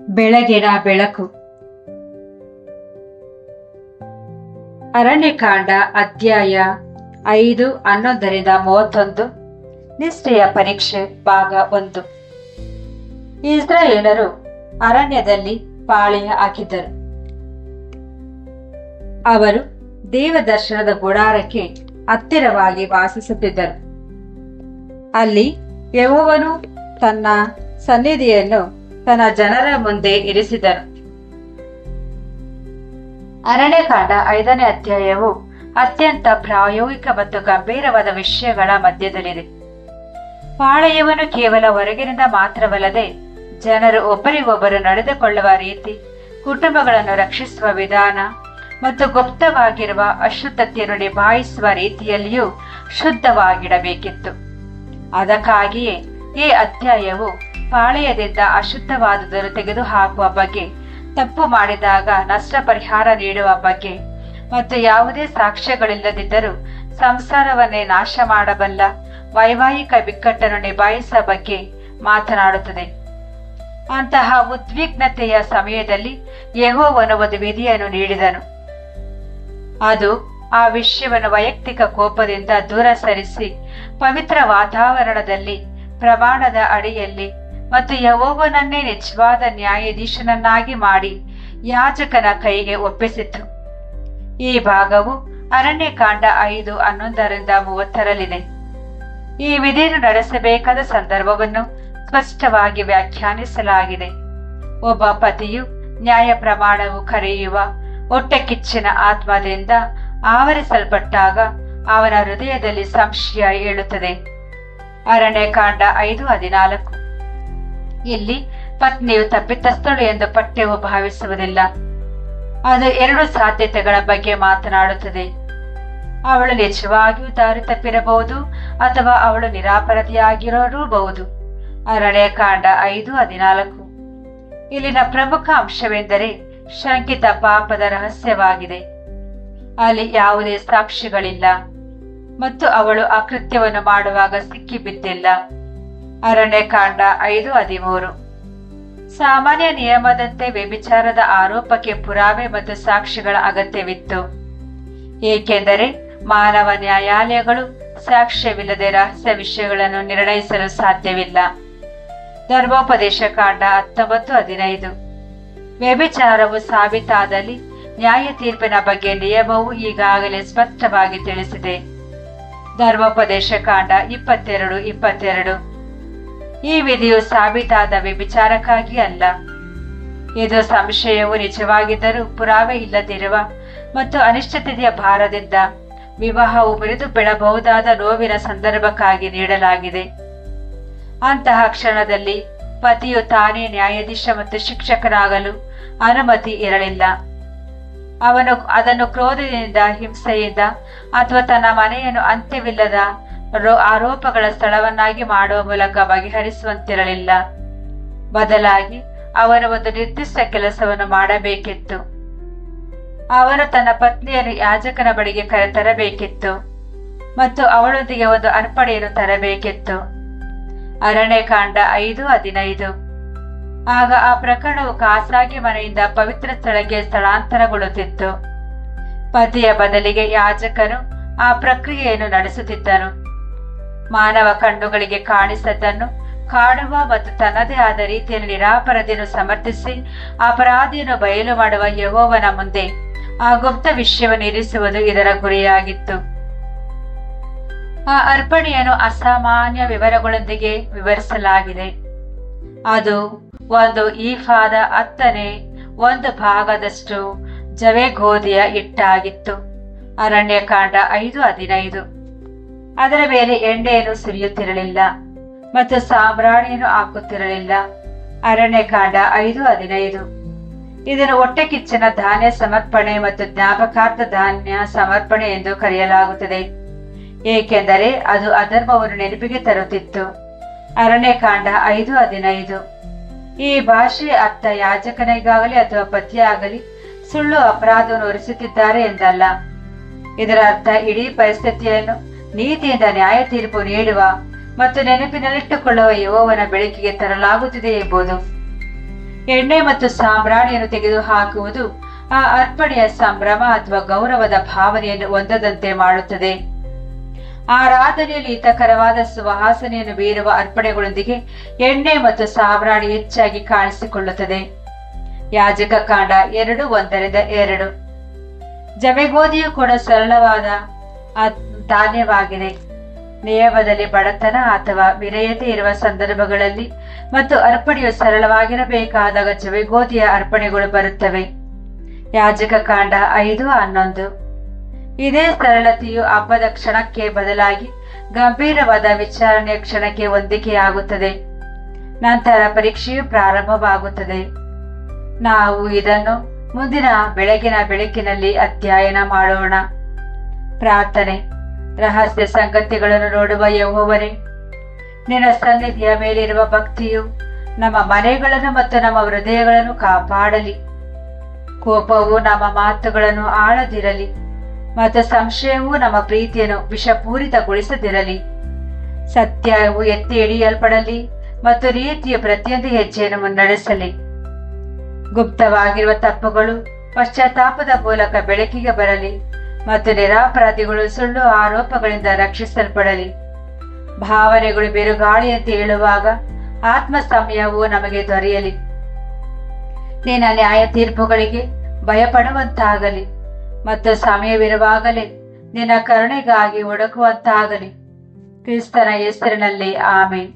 ಬೆಳಗಿನ ಬೆಳಕು. ಅರಣ್ಯಕಾಂಡ ಅಧ್ಯಾಯ 5:11-31. ನಿಷ್ಠೆಯ ಪರೀಕ್ಷೆ ಭಾಗ 1. ಇಸ್ರಾಯೇಲರು ಅರಣ್ಯದಲ್ಲಿ ಪಾಳೆಯ ಹಾಕಿದ್ದರು. ಅವರು ದೇವದರ್ಶನದ ಗುಡಾರಕ್ಕೆ ಹತ್ತಿರವಾಗಿ ವಾಸಿಸುತ್ತಿದ್ದರು. ಅಲ್ಲಿ ಯೆಹೋವನು ತನ್ನ ಸನ್ನಿಧಿಯನ್ನು ತನ್ನ ಜನರ ಮುಂದೆ ಇರಿಸಿದನು. ಅರಣ್ಯಕಾಂಡ 5ನೇ ಅಧ್ಯಾಯವು ಅತ್ಯಂತ ಪ್ರಾಯೋಗಿಕ ಮತ್ತು ಗಂಭೀರವಾದ ವಿಷಯಗಳ ಮಧ್ಯದಲ್ಲಿದೆ. ಪಾಳೆಯವನ್ನು ಕೇವಲ ಹೊರಗಿನಿಂದ ಮಾತ್ರವಲ್ಲದೆ ಜನರು ಒಬ್ಬರಿಗೊಬ್ಬರು ನಡೆದುಕೊಳ್ಳುವ ರೀತಿ, ಕುಟುಂಬಗಳನ್ನು ರಕ್ಷಿಸುವ ವಿಧಾನ ಮತ್ತು ಗುಪ್ತವಾಗಿರುವ ಅಶುದ್ಧತೆಯನ್ನು ನಿಭಾಯಿಸುವ ರೀತಿಯಲ್ಲಿಯೂ ಶುದ್ಧವಾಗಿಡಬೇಕಿತ್ತು. ಅದಕ್ಕಾಗಿಯೇ ಈ ಅಧ್ಯಾಯವು ಪಾಳೆಯದಿಂದ ಅಶುದ್ಧವಾದುದನ್ನು ತೆಗೆದುಹಾಕುವ ಬಗ್ಗೆ, ತಪ್ಪು ಮಾಡಿದಾಗ ನಷ್ಟ ಪರಿಹಾರ ನೀಡುವ ಬಗ್ಗೆ ಮತ್ತು ಯಾವುದೇ ಸಾಕ್ಷ್ಯಗಳಿಲ್ಲದಿದ್ದರೂ ಸಂಸಾರವನ್ನೇ ನಾಶ ಮಾಡಬಲ್ಲ ವೈವಾಹಿಕ ಬಿಕ್ಕಟ್ಟನ್ನು ನಿಭಾಯಿಸುವ ಬಗ್ಗೆ ಮಾತನಾಡುತ್ತದೆ. ಅಂತಹ ಉದ್ವಿಗ್ನತೆಯ ಸಮಯದಲ್ಲಿ ಯೆಹೋವನು ಒಂದು ವಿಧಿಯನ್ನು ನೀಡಿದನು. ಅದು ಆ ವಿಷಯವನ್ನು ವೈಯಕ್ತಿಕ ಕೋಪದಿಂದ ದೂರ ಸರಿಸಿ ಪವಿತ್ರ ವಾತಾವರಣದಲ್ಲಿ, ಪ್ರಮಾಣದ ಅಡಿಯಲ್ಲಿ ಮತ್ತು ಯೆಹೋವನನ್ನೇ ನಿಜವಾದ ನ್ಯಾಯಾಧೀಶನನ್ನಾಗಿ ಮಾಡಿ ಯಾಜಕನ ಕೈಗೆ ಒಪ್ಪಿಸಿತು. ಈ ಭಾಗವು ಅರಣ್ಯಕಾಂಡ 5:11-30ರಲ್ಲಿದೆ. ಈ ವಿಧಿಯನ್ನು ನಡೆಸಬೇಕಾದ ಸಂದರ್ಭವನ್ನು ಸ್ಪಷ್ಟವಾಗಿ ವ್ಯಾಖ್ಯಾನಿಸಲಾಗಿದೆ. ಒಬ್ಬ ಪತಿಯು ನ್ಯಾಯ ಪ್ರಮಾಣವು ಕರೆಯುವ ಹೊಟ್ಟೆಕಿಚ್ಚಿನ ಆತ್ಮದಿಂದ ಆವರಿಸಲ್ಪಟ್ಟಾಗ ಅವನ ಹೃದಯದಲ್ಲಿ ಸಂಶಯ ಏಳುತ್ತದೆ. ಅರಣ್ಯಕಾಂಡ 5:14. ಇಲ್ಲಿ ಪತ್ನಿಯು ತಪ್ಪಿತಸ್ಥಳು ಎಂದು ಪಠ್ಯವು ಭಾವಿಸುವುದಿಲ್ಲ. ಅದು 2 ಸಾಧ್ಯತೆಗಳ ಬಗ್ಗೆ ಮಾತನಾಡುತ್ತದೆ. ಅವಳು ನಿಜವಾಗಿಯೂ ದಾರಿ ತಪ್ಪಿರಬಹುದು ಅಥವಾ ಅವಳು ನಿರಾಪರಾಧಿಯಾಗಿರಬಹುದು. ಅರಣ್ಯಕಾಂಡ 5:14. ಇಲ್ಲಿನ ಪ್ರಮುಖ ಅಂಶವೆಂದರೆ ಶಂಕಿತ ಪಾಪದ ರಹಸ್ಯವಾಗಿದೆ. ಅಲ್ಲಿ ಯಾವುದೇ ಸಾಕ್ಷಿಗಳಿಲ್ಲ ಮತ್ತು ಅವಳು ಆ ಕೃತ್ಯವನ್ನು ಮಾಡುವಾಗ ಸಿಕ್ಕಿಬಿದ್ದಿಲ್ಲ. ಅರಣ್ಯಕಾಂಡ 5:13. ಸಾಮಾನ್ಯ ನಿಯಮದಂತೆ ವ್ಯಭಿಚಾರದ ಆರೋಪಕ್ಕೆ ಪುರಾವೆ ಮತ್ತು ಸಾಕ್ಷಿಗಳ ಅಗತ್ಯವಿತ್ತು, ಏಕೆಂದರೆ ಮಾನವ ನ್ಯಾಯಾಲಯಗಳು ಸಾಕ್ಷ್ಯವಿಲ್ಲದೆ ರಹಸ್ಯ ವಿಷಯಗಳನ್ನು ನಿರ್ಣಯಿಸಲು ಸಾಧ್ಯವಿಲ್ಲ. ಧರ್ಮೋಪದೇಶ ಕಾಂಡ 19:15. ವ್ಯಭಿಚಾರವು ಸಾಬೀತಾದಲ್ಲಿ ನ್ಯಾಯ ತೀರ್ಪಿನ ಬಗ್ಗೆ ನಿಯಮವು ಈಗಾಗಲೇ ಸ್ಪಷ್ಟವಾಗಿ ತಿಳಿಸಿದೆ. ಧರ್ಮೋಪದೇಶ ಕಾಂಡ 22:22. ಈ ವಿಧಿಯು ಸಾಬೀತಾದ ವ್ಯಭಿಚಾರಕ್ಕಾಗಿ ಅಲ್ಲ. ಇದು ಸಂಶಯವು ನಿಜವಾಗಿದ್ದರೂ ಪುರಾವೆ ಇಲ್ಲದಿರುವ ಮತ್ತು ಅನಿಶ್ಚಿತತೆಯ ಭಾರದಿಂದ ವಿವಾಹವು ಮುರಿದು ಬೀಳಬಹುದಾದ ನೋವಿನ ಸಂದರ್ಭಕ್ಕಾಗಿ ನೀಡಲಾಗಿದೆ. ಅಂತಹ ಕ್ಷಣದಲ್ಲಿ ಪತಿಯು ತಾನೇ ನ್ಯಾಯಾಧೀಶ ಮತ್ತು ಶಿಕ್ಷಕನಾಗಲು ಅನುಮತಿ ಇರಲಿಲ್ಲ. ಅವನು ಅದನ್ನು ಕ್ರೋಧದಿಂದ, ಹಿಂಸೆಯಿಂದ ಅಥವಾ ತನ್ನ ಮನೆಯನ್ನು ಅಂತ್ಯವಿಲ್ಲದ ಆರೋಪಗಳ ಸ್ಥಳವನ್ನಾಗಿ ಮಾಡುವ ಮೂಲಕ ಬಗೆಹರಿಸುವಂತಿರಲಿಲ್ಲ. ಬದಲಾಗಿ ಅವನು ಒಂದು ನಿರ್ದಿಷ್ಟ ಕೆಲಸವನ್ನು ಮಾಡಬೇಕಿತ್ತು. ಅವನು ತನ್ನ ಪತ್ನಿಯನ್ನು ಯಾಜಕನ ಬಳಿಗೆ ಕರೆತರಬೇಕಿತ್ತು ಮತ್ತು ಅವಳೊಂದಿಗೆ ಒಂದು ಅರ್ಪಣೆಯನ್ನು ತರಬೇಕಿತ್ತು. ಅರಣ್ಯಕಾಂಡ 5:15. ಆಗ ಆ ಪ್ರಕರಣವು ಖಾಸಗಿ ಮನೆಯಿಂದ ಪವಿತ್ರ ಸ್ಥಳಕ್ಕೆ ಸ್ಥಳಾಂತರಗೊಳ್ಳುತ್ತಿತ್ತು. ಪತಿಯ ಬದಲಿಗೆ ಯಾಜಕನು ಆ ಪ್ರಕ್ರಿಯೆಯನ್ನು ನಡೆಸುತ್ತಿದ್ದನು. ಮಾನವ ಕಣ್ಣುಗಳಿಗೆ ಕಾಣಿಸದನ್ನು ಕಾಣುವ ಮತ್ತು ತನ್ನದೇ ಆದ ರೀತಿಯಲ್ಲಿ ನಿರಾಪರಾಧಿಯನ್ನು ಸಮರ್ಥಿಸಿ ಅಪರಾಧಿಯನ್ನು ಬಯಲು ಮಾಡುವ ಯೆಹೋವನ ಮುಂದೆ ಆ ಗುಪ್ತ ವಿಷಯವನ್ನು ಇರಿಸುವುದು ಇದರ ಗುರಿಯಾಗಿತ್ತು. ಆ ಅರ್ಪಣೆಯನ್ನು ಅಸಾಮಾನ್ಯ ವಿವರಗಳೊಂದಿಗೆ ವಿವರಿಸಲಾಗಿದೆ. ಅದು 1 ಈಫಾದ 10ನೇ 1 ಭಾಗದಷ್ಟು ಜವೆ ಗೋಧಿಯ ಹಿಟ್ಟಾಗಿತ್ತು. ಅರಣ್ಯಕಾಂಡ 5:15. ಅದರ ಮೇಲೆ ಎಣ್ಣೆಯನ್ನು ಸುರಿಯುತ್ತಿರಲಿಲ್ಲ ಮತ್ತು ಸಾಂಬ್ರಾಣಿಯನ್ನು ಹಾಕುತ್ತಿರಲಿಲ್ಲ. ಅರಣ್ಯಕಾಂಡ 5:15. ಇದನ್ನು ಹೊಟ್ಟೆಕಿಚ್ಚಿನ ಧಾನ್ಯ ಸಮರ್ಪಣೆ ಮತ್ತು ಜ್ಞಾಪಕಾರ್ಥ ಧಾನ್ಯ ಸಮರ್ಪಣೆ ಎಂದು ಕರೆಯಲಾಗುತ್ತದೆ, ಏಕೆಂದರೆ ಅದು ಅಧರ್ಮವನ್ನು ನೆನಪಿಗೆ ತರುತ್ತಿತ್ತು. ಅರಣ್ಯಕಾಂಡ 5:15. ಈ ಭಾಷೆಯ ಅರ್ಥ ಯಾಜಕನಿಗಾಗಲಿ ಅಥವಾ ಪತಿಯಾಗಲಿ ಸುಳ್ಳು ಅಪರಾಧವನ್ನು ಹೊರಿಸುತ್ತಿದ್ದಾರೆ ಎಂದಲ್ಲ. ಇದರ ಅರ್ಥ ಇಡೀ ಪರಿಸ್ಥಿತಿಯನ್ನು ನೀತಿಯಿಂದ ನ್ಯಾಯ ತೀರ್ಪು ನೀಡುವ ಮತ್ತು ನೆನಪಿನಲ್ಲಿಟ್ಟುಕೊಳ್ಳುವ ಯೆಹೋವನ ಬೆಳಕಿಗೆ ತರಲಾಗುತ್ತಿದೆ ಎಂಬುದು. ಎಣ್ಣೆ ಮತ್ತು ಸಾಂಬ್ರಾಣಿಯನ್ನು ತೆಗೆದುಹಾಕುವುದು ಆ ಅರ್ಪಣೆಯ ಸಂಭ್ರಮ ಅಥವಾ ಗೌರವದ ಭಾವನೆಯನ್ನು ಹೊಂದದಂತೆ ಮಾಡುತ್ತದೆ. ಆರಾಧನೆಯಲ್ಲಿ ಹಿತಕರವಾದ ಸುವಾಸನೆಯನ್ನು ಬೀರುವ ಅರ್ಪಣೆಗಳೊಂದಿಗೆ ಎಣ್ಣೆ ಮತ್ತು ಸಾಂಬ್ರಾಣಿ ಹೆಚ್ಚಾಗಿ ಕಾಣಿಸಿಕೊಳ್ಳುತ್ತದೆ. ಯಾಜಕ ಕಾಂಡ 2:1-2. ಜವೆಗೋಧಿಯು ಕೂಡ ಸರಳವಾದ ಧಾನ್ಯವಾಗಿದೆ. ನಿಯಮದಲ್ಲಿ ಬಡತನ ಅಥವಾ ವಿರಯತೆ ಇರುವ ಸಂದರ್ಭಗಳಲ್ಲಿ ಮತ್ತು ಅರ್ಪಣೆಯು ಸರಳವಾಗಿರಬೇಕಾದಾಗ ಜವೆಗೋಧಿಯ ಅರ್ಪಣೆಗಳು ಬರುತ್ತವೆ. ಯಾಜಕ ಕಾಂಡ 5:11. ಇದೇ ಸರಳತೆಯು ಹಬ್ಬದ ಕ್ಷಣಕ್ಕೆ ಬದಲಾಗಿ ಗಂಭೀರವಾದ ವಿಚಾರಣೆಯ ಕ್ಷಣಕ್ಕೆ ಹೊಂದಿಕೆಯಾಗುತ್ತದೆ. ನಂತರ ಪರೀಕ್ಷೆಯು ಪ್ರಾರಂಭವಾಗುತ್ತದೆ. ನಾವು ಇದನ್ನು ಮುಂದಿನ ಬೆಳಗಿನ ಬೆಳಕಿನಲ್ಲಿ ಅಧ್ಯಯನ ಮಾಡೋಣ. ಪ್ರಾರ್ಥನೆ. ರಹಸ್ಯ ಸಂಗತಿಗಳನ್ನು ನೋಡುವ ಯೆಹೋವನೇ, ನಿನ್ನ ಸನ್ನಿಧಿಯ ಮೇಲಿರುವ ಭಕ್ತಿಯು ನಮ್ಮ ಮನೆಗಳನ್ನು ಮತ್ತು ನಮ್ಮ ಹೃದಯಗಳನ್ನು ಕಾಪಾಡಲಿ. ಕೋಪವು ನಮ್ಮ ಮಾತುಗಳನ್ನು ಆಳದಿರಲಿ ಮತ್ತು ಸಂಶಯವು ನಮ್ಮ ಪ್ರೀತಿಯನ್ನು ವಿಷಪೂರಿತಗೊಳಿಸದಿರಲಿ. ಸತ್ಯವು ಎತ್ತಿ ಹಿಡಿಯಲ್ಪಡಲಿ ಮತ್ತು ನೀತಿಯ ಪ್ರತಿಯೊಂದು ಹೆಜ್ಜೆಯನ್ನು ಮುನ್ನಡೆಸಲಿ. ಗುಪ್ತವಾಗಿರುವ ತಪ್ಪುಗಳು ಪಶ್ಚಾತ್ತಾಪದ ಮೂಲಕ ಬೆಳಕಿಗೆ ಬರಲಿ ಮತ್ತು ನಿರಪರಾಧಿಗಳು ಸುಳ್ಳು ಆರೋಪಗಳಿಂದ ರಕ್ಷಿಸಲ್ಪಡಲಿ. ಭಾವನೆಗಳು ಬಿರುಗಾಳಿಯಂತೆ ಏಳುವಾಗ ಆತ್ಮ ಸಮಯವು ನಮಗೆ ದೊರೆಯಲಿ. ನಿನ್ನ ನ್ಯಾಯ ತೀರ್ಪುಗಳಿಗೆ ಭಯಪಡುವಂತಾಗಲಿ ಮತ್ತು ಸಮಯವಿರುವಾಗಲೇ ನಿನ್ನ ಕರುಣೆಗಾಗಿ ಹುಡುಕುವಂತಾಗಲಿ. ಕ್ರಿಸ್ತನ ಹೆಸರಿನಲ್ಲಿ ಆಮೆನ್.